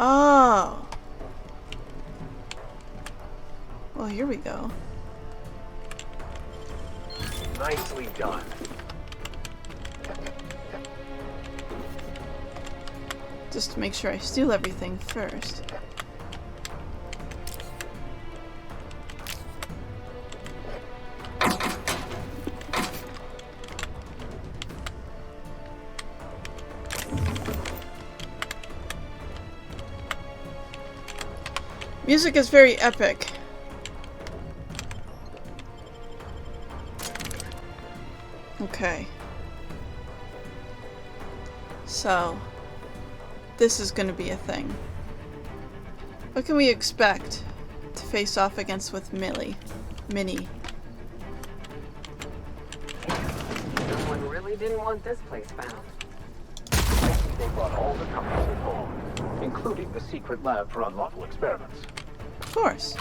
Oh. Well, here we go. Nicely done. Just to make sure I steal everything first. Music is very epic. Okay. So, this is gonna be a thing. What can we expect to face off against with Minnie? Someone really didn't want this place found. They brought all the companies involved, including the secret lab for unlawful experiments. Of course.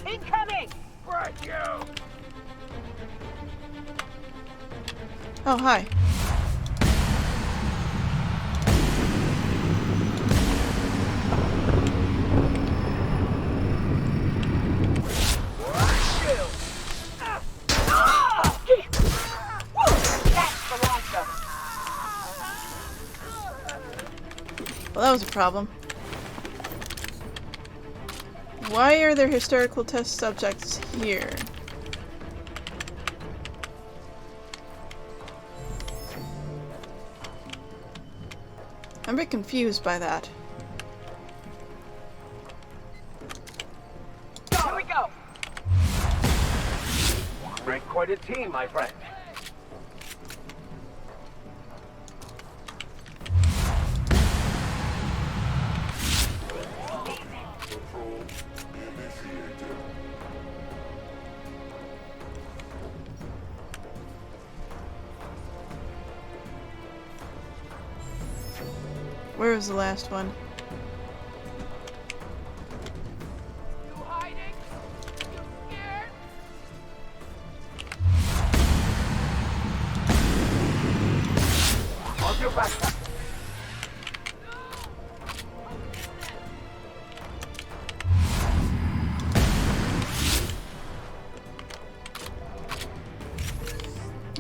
Incoming! Right, you! Oh, hi. Well, that was a problem. Why are there historical test subjects here? I'm a bit confused by that. Here we go! Break quite a team, my friend. Where was the last one? You hiding? You scared? On your back.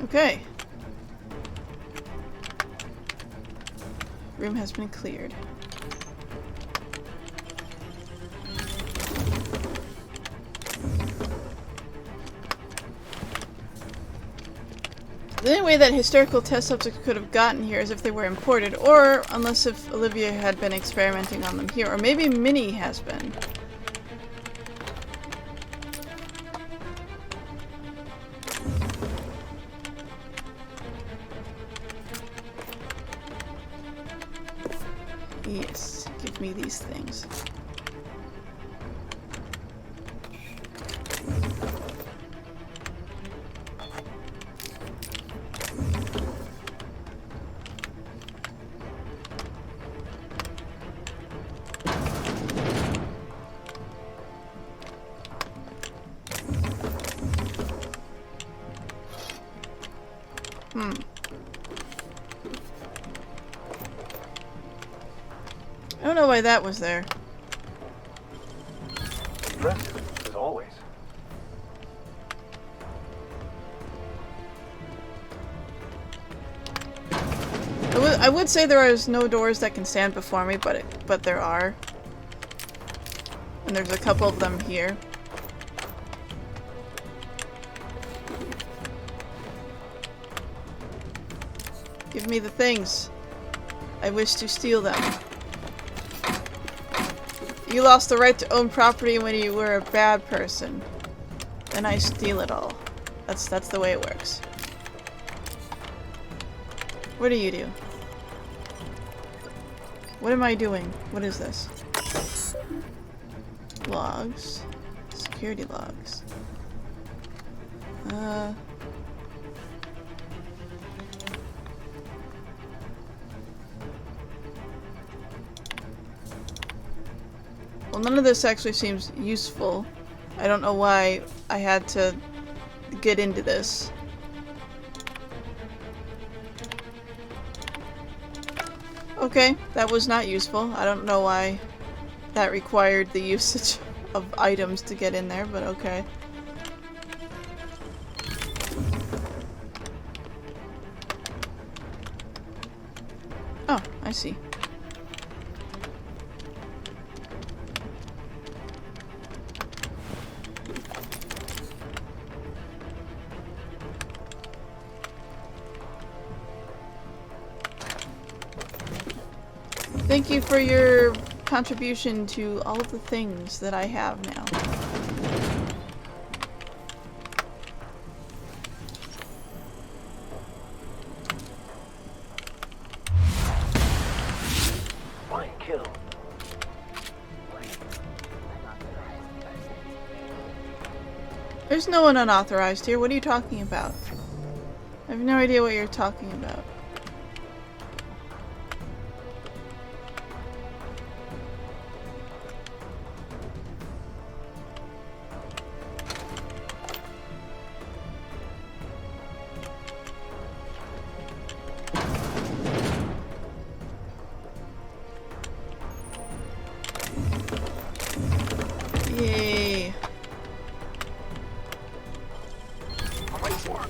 Okay. Room has been cleared. The only way that historical test subjects could have gotten here is if they were imported, or unless if Olivia had been experimenting on them here, or maybe Minnie has been. Yes, give me these things. I don't know why that was there. Impressive, as always. I would say there is no doors that can stand before me, but there are. And there's a couple of them here. Give me the things. I wish to steal them. You lost the right to own property when you were a bad person. Then I steal it all. That's the way it works. What do you do? What am I doing? What is this? Logs. Security logs. Well, none of this actually seems useful. I don't know why I had to get into this. Okay, that was not useful. I don't know why that required the usage of items to get in there, but okay. Oh, I see. Thank you for your contribution to all of the things that I have now. Fine kill. There's no one unauthorized here. What are you talking about? I have no idea what you're talking about. Yay. Great work.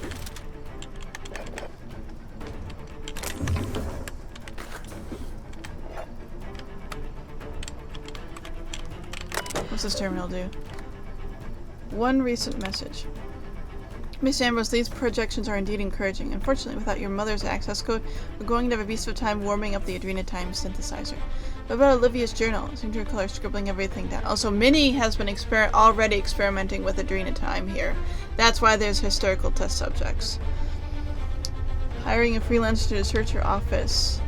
What's this terminal do? One recent message. Miss Ambrose, these projections are indeed encouraging. Unfortunately, without your mother's access code, we're going to have a beast of time warming up the adrenatime synthesizer. What about Olivia's journal? I seem to recall her scribbling everything down. Also, Minnie has been already experimenting with adrenatime here. That's why there's historical test subjects. Hiring a freelancer to search your office.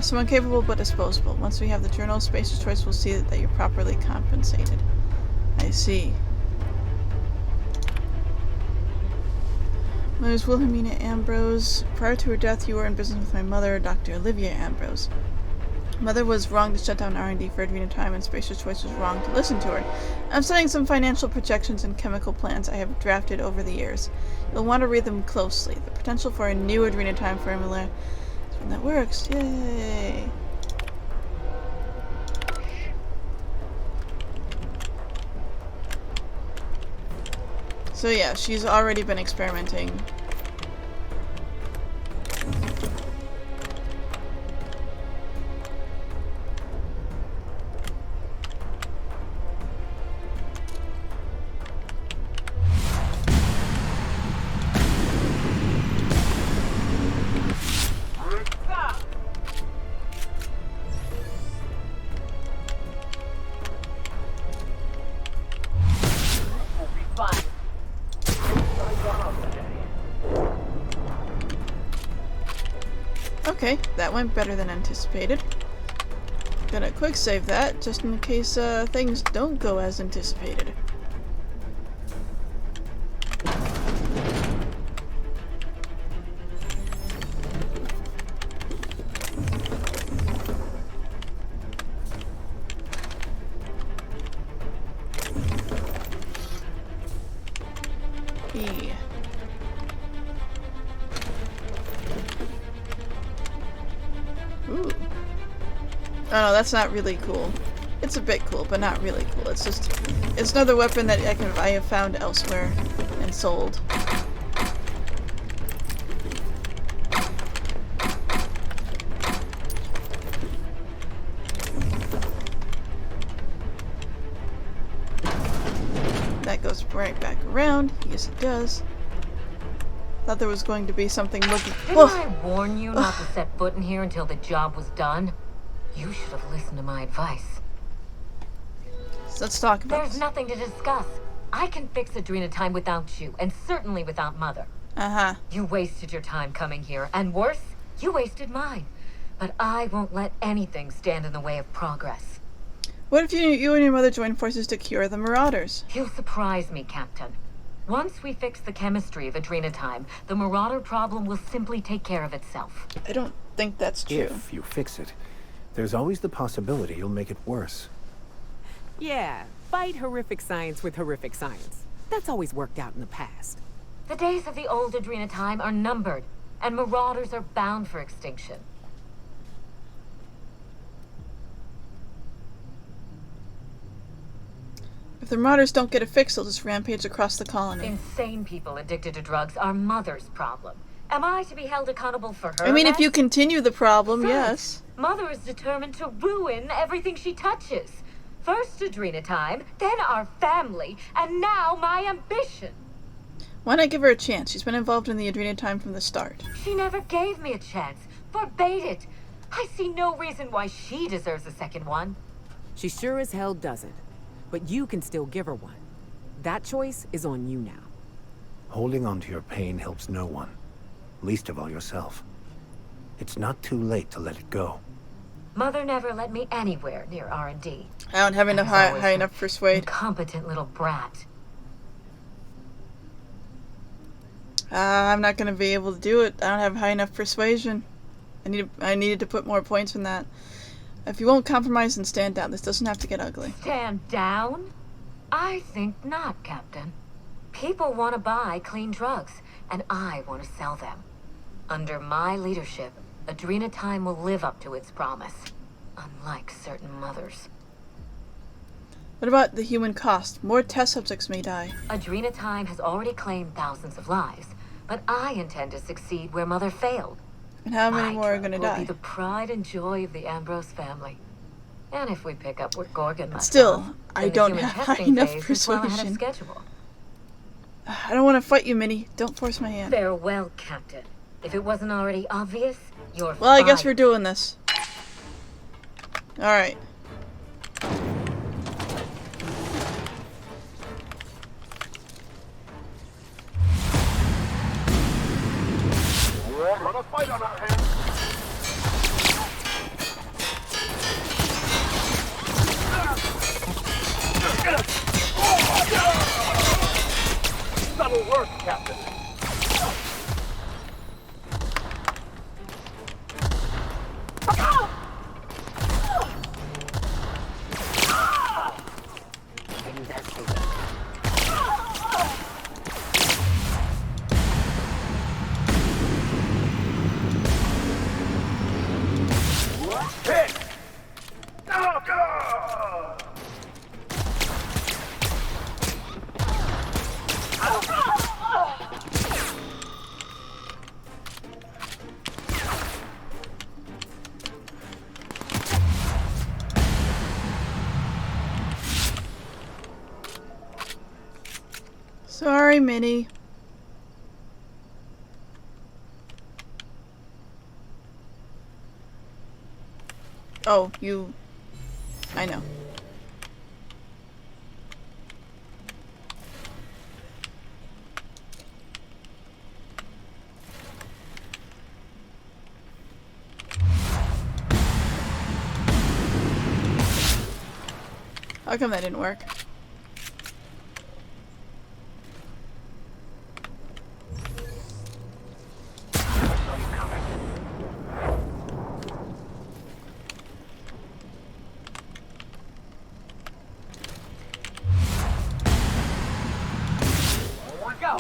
Someone capable but disposable. Once we have the journal, Spacer's Choice will see that you're properly compensated. I see. My name is Wilhelmina Ambrose. Prior to her death, you were in business with my mother, Dr. Olivia Ambrose. Mother was wrong to shut down R&D for adrenatime, and Spacer's Choice was wrong to listen to her. I'm studying some financial projections and chemical plans I have drafted over the years. You'll want to read them closely. The potential for a new adrenatime formula is one that works. Yay! So yeah, she's already been experimenting. Okay, that went better than anticipated. Gonna quick save that, just in case things don't go as anticipated. Yeah. Ooh. Oh no, that's not really cool. It's a bit cool, but not really cool. It's just, it's another weapon that I have found elsewhere and sold. That goes right back around. Yes, it does. Thought there was going to be something looking. Didn't I warn you not to set foot in here until the job was done? You should have listened to my advice. So let's talk about There's this. nothing to discuss. I can fix adrenatime without you, and certainly without Mother. Uh-huh. You wasted your time coming here, and worse, you wasted mine. But I won't let anything stand in the way of progress. What if you and your mother join forces to cure the Marauders? You surprise me, Captain. Once we fix the chemistry of adrenatime, the Marauder problem will simply take care of itself. I don't think that's true. If you fix it, there's always the possibility you'll make it worse. Yeah, fight horrific science with horrific science. That's always worked out in the past. The days of the old adrenatime are numbered, and Marauders are bound for extinction. If the Marauders don't get it fixed, they'll just rampage across the colony. Insane people addicted to drugs are Mother's problem. Am I to be held accountable for her? I mean, if you mess? continue the problem, Besides, yes. Mother is determined to ruin everything she touches. First Adrena time, then our family, and now my ambition. Why not give her a chance? She's been involved in the Adrena time from the start. She never gave me a chance. Forbade it. I see no reason why she deserves a second one. She sure as hell doesn't. But you can still give her one. That choice is on you now. Holding on to your pain helps no one. Least of all yourself. It's not too late to let it go. Mother never let me anywhere near R&D. I don't have enough I was always high an enough persuade. Incompetent little brat. I'm not gonna be able to do it. I don't have high enough persuasion. I needed to put more points in that. If you won't compromise, then stand down. This doesn't have to get ugly. Stand down? I think not, Captain. People want to buy clean drugs, and I want to sell them. Under my leadership, Adrena time will live up to its promise. Unlike certain mothers. What about the human cost? More test subjects may die. Adrena time has already claimed thousands of lives, but I intend to succeed where Mother failed. And how many My more are drug gonna will die? be the pride and joy of the Ambrose family. And if we pick up what Gorgon left Still, off, I then the don't human have high testing enough phase is well ahead of persuasion. schedule. I don't want to fight you, Minnie. Don't force my hand. Farewell, Captain. If it wasn't already obvious, you're Well, I guess fired. we're doing this. Alright. We're gonna fight on our hands. Subtle work, Captain. Hit! Oh, Sorry, Minnie. Oh, you... I know. How come that didn't work? go.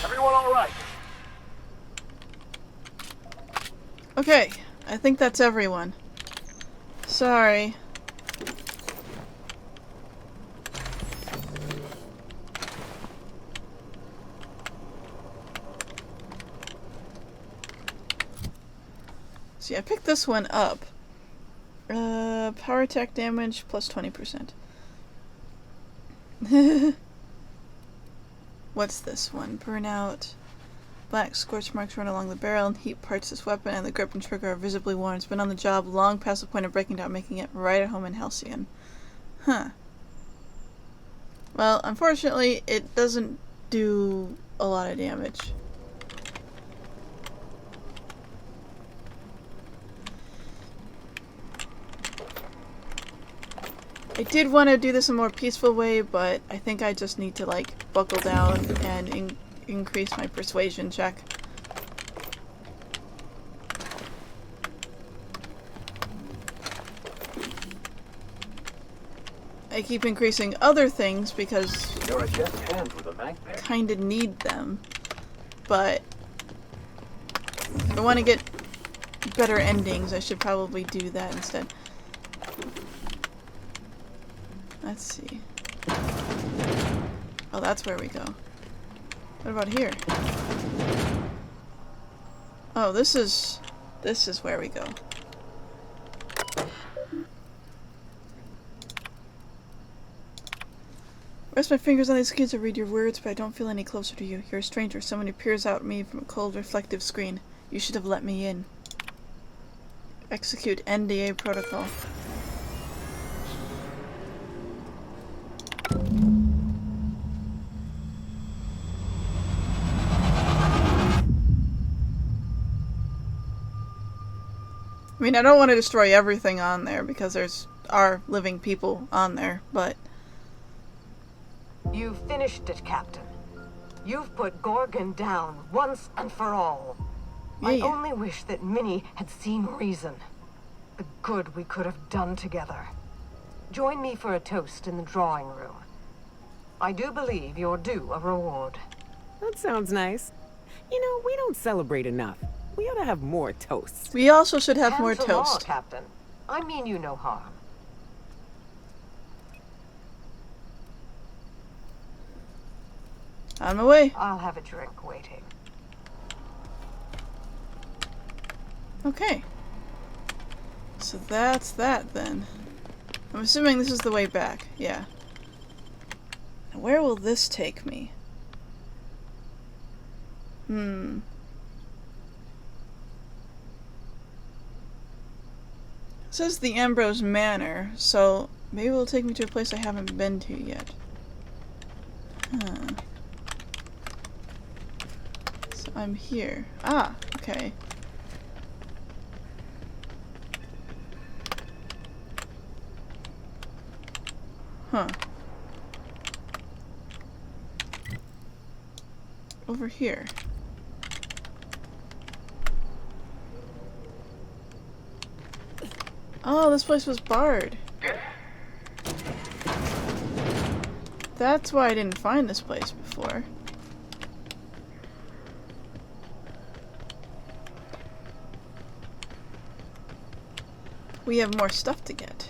Everyone all right? Okay, I think that's everyone. Sorry. See, I picked this one up. Power attack damage plus 20%. What's this one? Burnout. Black scorch marks run along the barrel and heat parts this weapon, and the grip and trigger are visibly worn. It's been on the job long past the point of breaking down, making it right at home in Halcyon. Huh. Well, unfortunately, it doesn't do a lot of damage. I did want to do this a more peaceful way, but I think I just need to, like, buckle down and increase my persuasion check. I keep increasing other things because You're a deft hand with a mag there. I kinda need them, but if I want to get better endings. I should probably do that instead. Let's see. Oh, that's where we go. What about here? Oh, this is where we go. Rest my fingers on these keys to read your words, but I don't feel any closer to you. You're a stranger, someone who peers out at me from a cold, reflective screen. You should have let me in. Execute NDA protocol. I mean, I don't want to destroy everything on there because are living people on there, but... You finished it, Captain. You've put Gorgon down once and for all. I Yeah. only wish that Minnie had seen reason. The good we could have done together. Join me for a toast in the drawing room. I do believe you're due a reward. That sounds nice. You know, we don't celebrate enough. We ought to have more toasts. We also should have more Hand to law, toast. Captain. I mean you no harm. On my way. I'll have a drink waiting. Okay. So that's that then. I'm assuming this is the way back. Yeah. Now where will this take me? It says the Ambrose Manor, so maybe it'll take me to a place I haven't been to yet. Huh. So I'm here. Ah, okay. Huh. Over here. Oh, this place was barred. That's why I didn't find this place before. We have more stuff to get.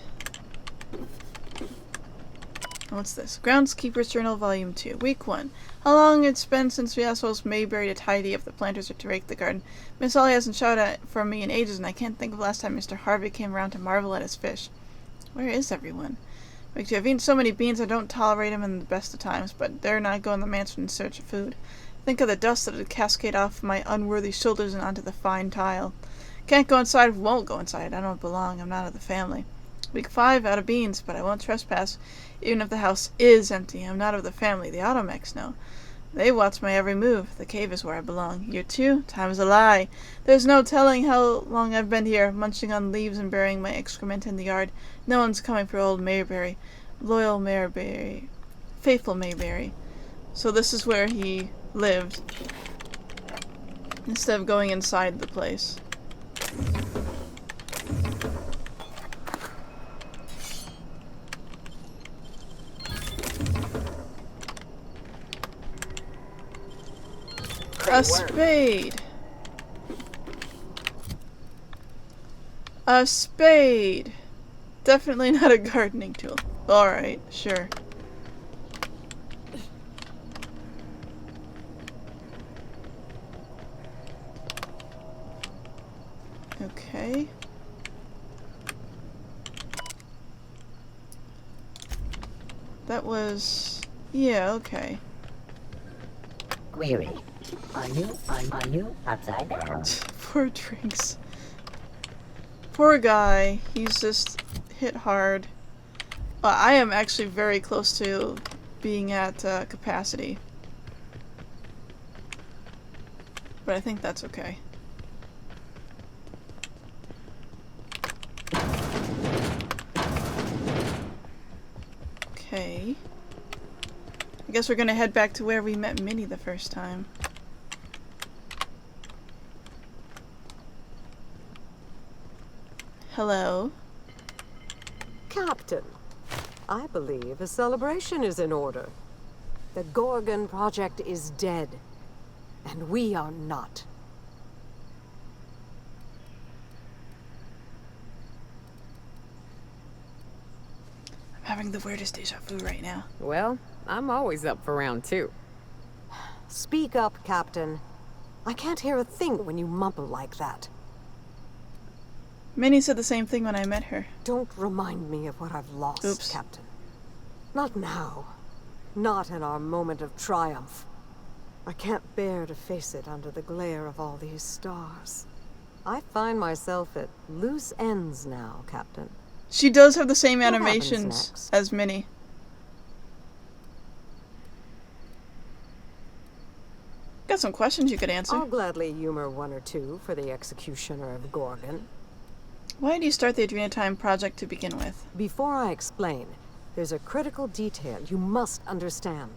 What's this? Groundskeeper's Journal, Volume 2. Week 1. How long it's been since we asked Miss Mayberry to tidy up the planters or to rake the garden. Miss Ollie hasn't shouted at for me in ages, and I can't think of the last time Mr. Harvey came around to marvel at his fish. Where is everyone? Week 2. I've eaten so many beans I don't tolerate them in the best of times, but dare not go in the mansion in search of food. Think of the dust that would cascade off my unworthy shoulders and onto the fine tile. Can't go inside, won't go inside. I don't belong. I'm not of the family. Week 5, out of beans, but I won't trespass, even if the house is empty. I'm not of the family. The automechs know. They watch my every move. The cave is where I belong. Year 2, time is a lie. There's no telling how long I've been here, munching on leaves and burying my excrement in the yard. No one's coming for old Mayberry. Loyal Mayberry. Faithful Mayberry. So this is where he lived, instead of going inside the place. A spade. A spade. Definitely not a gardening tool. Alright, sure. Okay. That was... yeah, okay. Query. Are you upside down? Poor Drinks. Poor guy. He's just hit hard. I am actually very close to being at capacity. But I think that's okay. Okay. I guess we're gonna head back to where we met Minnie the first time. Hello. Captain, I believe a celebration is in order. The Gorgon project is dead, and we are not. having the weirdest deja vu right now. Well, I'm always up for round 2. Speak up, Captain. I can't hear a thing when you mumble like that. Minnie said the same thing when I met her. Don't remind me of what I've lost, Oops. Captain. Not now. Not in our moment of triumph. I can't bear to face it under the glare of all these stars. I find myself at loose ends now, Captain. She does have the same What happens animations next? as Minnie. Got some questions you could answer. I'll gladly humor one or two for the executioner of Gorgon. Why did you start the Adrenatime project to begin with? Before I explain, there's a critical detail you must understand.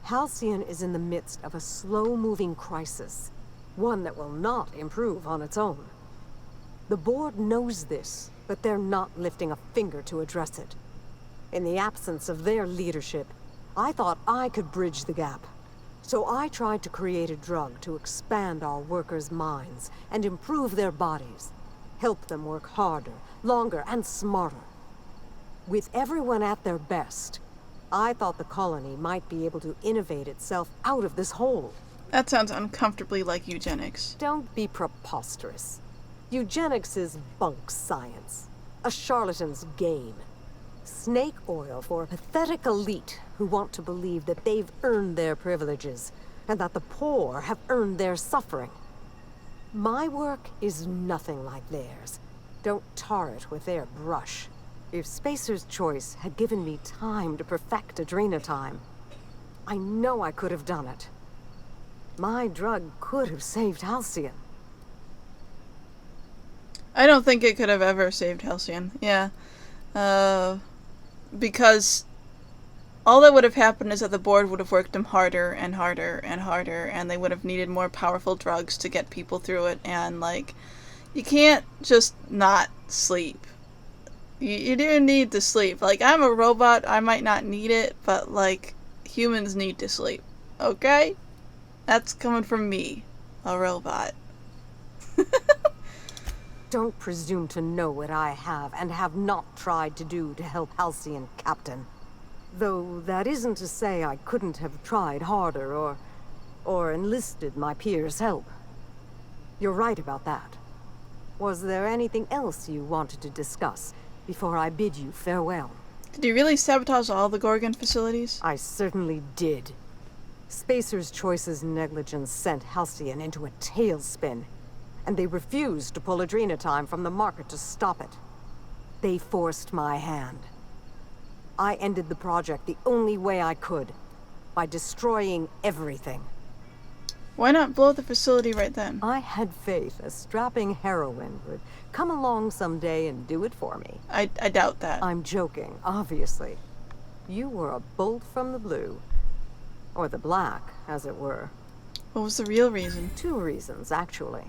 Halcyon is in the midst of a slow-moving crisis, one that will not improve on its own. The board knows this, but they're not lifting a finger to address it. In the absence of their leadership, I thought I could bridge the gap. So I tried to create a drug to expand our workers' minds and improve their bodies. Help them work harder, longer, and smarter. With everyone at their best, I thought the colony might be able to innovate itself out of this hole. That sounds uncomfortably like eugenics. Don't be preposterous. Eugenics is bunk science. A charlatan's game. Snake oil for a pathetic elite who want to believe that they've earned their privileges and that the poor have earned their suffering. My work is nothing like theirs. Don't tar it with their brush. If Spacer's Choice had given me time to perfect Adrenatime, I know I could have done it. My drug could have saved Halcyon. I don't think it could have ever saved Halcyon. Yeah. Because all that would have happened is that the board would have worked them harder and harder and harder, and they would have needed more powerful drugs to get people through it, and, like, you can't just not sleep. You do need to sleep. Like, I'm a robot, I might not need it, but, like, humans need to sleep. Okay? That's coming from me, a robot. Don't presume to know what I have and have not tried to do to help Halcyon, Captain. Though that isn't to say I couldn't have tried harder or enlisted my peers' help. You're right about that. Was there anything else you wanted to discuss before I bid you farewell? Did you really sabotage all the Gorgon facilities? I certainly did. Spacer's Choice's negligence sent Halcyon into a tailspin, and they refused to pull Adrenatime from the market to stop it. They forced my hand. I ended the project the only way I could, by destroying everything. Why not blow up the facility right then? I had faith a strapping heroine would come along someday and do it for me. I doubt that. I'm joking, obviously. You were a bolt from the blue. Or the black, as it were. What was the real reason? 2 reasons, actually.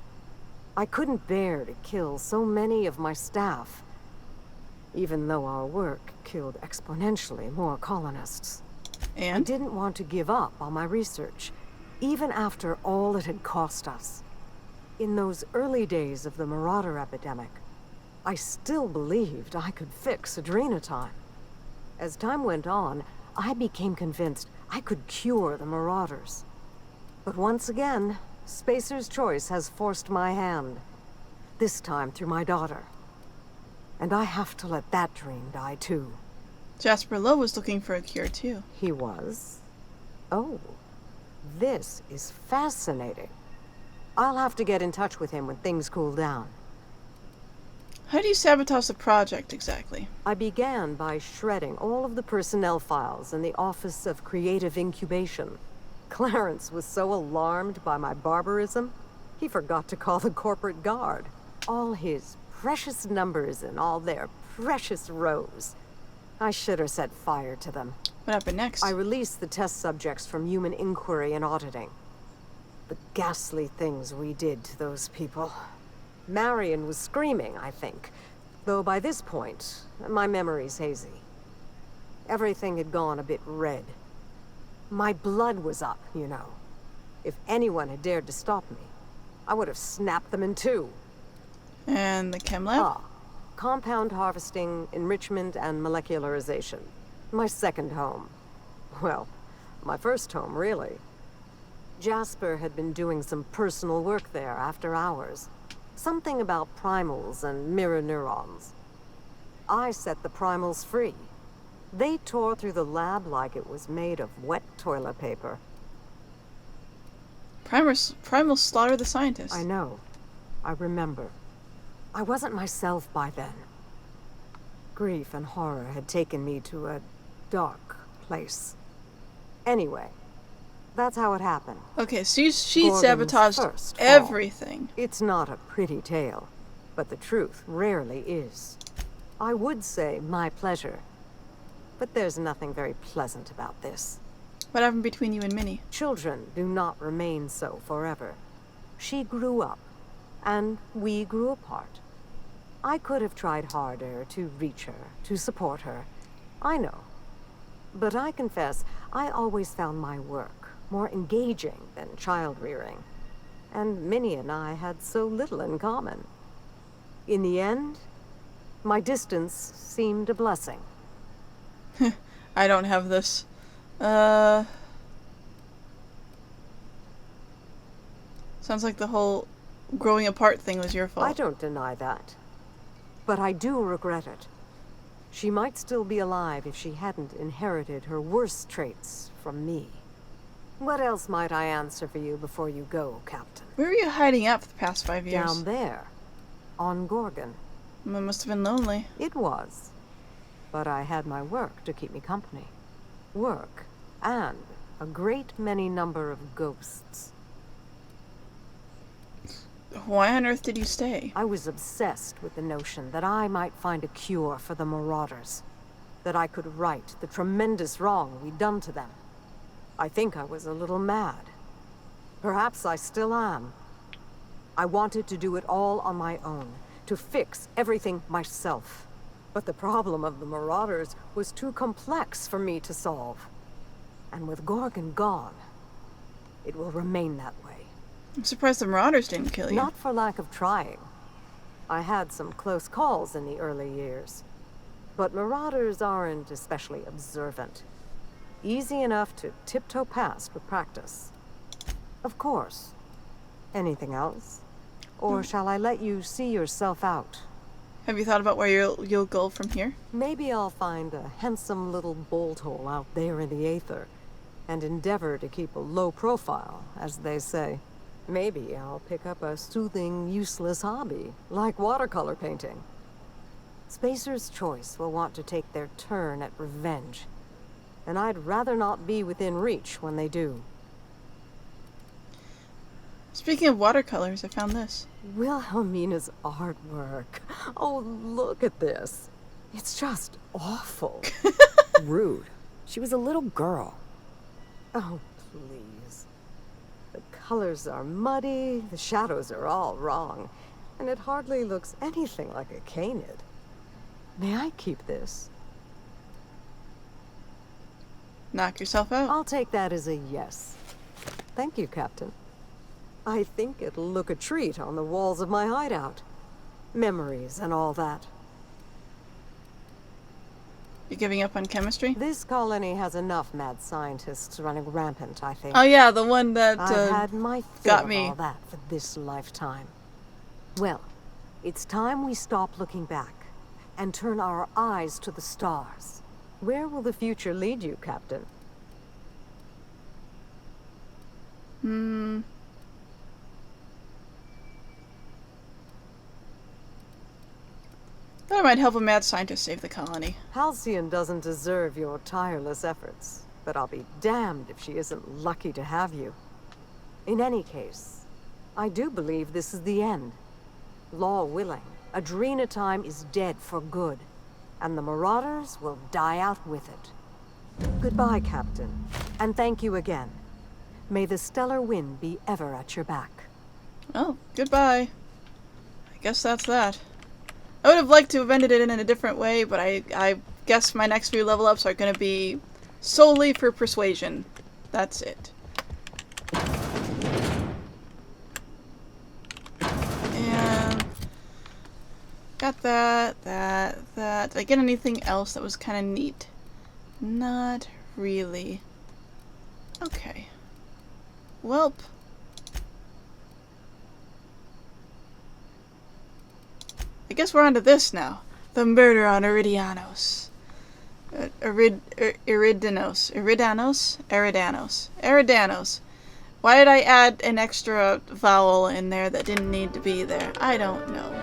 I couldn't bear to kill so many of my staff, even though our work killed exponentially more colonists. I And? didn't want to give up on my research, even after all it had cost us. In those early days of the Marauder epidemic, I still believed I could fix Adrenatime. As time went on, I became convinced I could cure the Marauders. But once again, Spacer's Choice has forced my hand. This time through my daughter. And I have to let that dream die too. Jasper Lowe was looking for a cure too. He was? Oh. This is fascinating. I'll have to get in touch with him when things cool down. How do you sabotage the project exactly? I began by shredding all of the personnel files in the Office of Creative Incubation. Clarence was so alarmed by my barbarism, he forgot to call the corporate guard. All his precious numbers and all their precious rows. I should have set fire to them. What happened next? I released the test subjects from human inquiry and auditing. The ghastly things we did to those people. Marion was screaming, I think. Though by this point, my memory's hazy. Everything had gone a bit red. My blood was up, you know. If anyone had dared to stop me, I would have snapped them in 2. And the chem lab? Compound harvesting, enrichment, and molecularization. My second home. Well, my first home, really. Jasper had been doing some personal work there after hours. Something about primals and mirror neurons. I set the primals free. They tore through the lab like it was made of wet toilet paper. Primal slaughter the scientists. I know. I remember. I wasn't myself by then. Grief and horror had taken me to a dark place. Anyway, that's how it happened. Okay, so she Gorgon's sabotaged first fall. everything. It's not a pretty tale, but the truth rarely is. I would say my pleasure, but there's nothing very pleasant about this. What happened between you and Minnie? Children do not remain so forever. She grew up, and we grew apart. I could have tried harder to reach her, to support her. I know. But I confess, I always found my work more engaging than child-rearing. And Minnie and I had so little in common. In the end, my distance seemed a blessing. I don't have this. Sounds like the whole growing apart thing was your fault. I don't deny that. But I do regret it. She might still be alive if she hadn't inherited her worst traits from me. What else might I answer for you before you go, Captain? Where were you hiding out for the past 5 years? Down there, on Gorgon. It must have been lonely. It was. But I had my work to keep me company. Work, and a great many number of ghosts. Why on earth did you stay? I was obsessed with the notion that I might find a cure for the Marauders. That I could right the tremendous wrong we'd done to them. I think I was a little mad. Perhaps I still am. I wanted to do it all on my own, to fix everything myself. But the problem of the Marauders was too complex for me to solve. And with Gorgon gone, it will remain that way. I'm surprised the Marauders didn't kill you. Not for lack of trying. I had some close calls in the early years. But Marauders aren't especially observant. Easy enough to tiptoe past with practice. Of course. Anything else? Or shall I let you see yourself out? Have you thought about where you'll go from here? Maybe I'll find a handsome little bolt hole out there in the aether, and endeavor to keep a low profile, as they say. Maybe I'll pick up a soothing, useless hobby, like watercolor painting. Spacer's Choice will want to take their turn at revenge, and I'd rather not be within reach when they do. Speaking of watercolors, I found this. Wilhelmina's artwork. Oh, look at this. It's just awful. Rude. She was a little girl. Oh, please. The colors are muddy, the shadows are all wrong, and it hardly looks anything like a canid. May I keep this? Knock yourself out. I'll take that as a yes. Thank you, Captain. I think it'll look a treat on the walls of my hideout. Memories and all that. You giving up on chemistry? This colony has enough mad scientists running rampant, I think. Oh yeah, the one that I've had my fill got of me. all that for this lifetime. Well, it's time we stop looking back and turn our eyes to the stars. Where will the future lead you, Captain? Thought I might help a mad scientist save the colony. Halcyon doesn't deserve your tireless efforts, but I'll be damned if she isn't lucky to have you. In any case, I do believe this is the end. Law willing, Adrena time is dead for good, and the Marauders will die out with it. Goodbye, Captain, and thank you again. May the stellar wind be ever at your back. Oh, goodbye. I guess that's that. I would have liked to have ended it in a different way, but I guess my next few level ups are going to be solely for persuasion. That's it. And got that. Did I get anything else that was kind of neat? Not really. Okay. Welp. I guess we're on to this now. The murder on Eridanos. Eridanos. Why did I add an extra vowel in there that didn't need to be there? I don't know.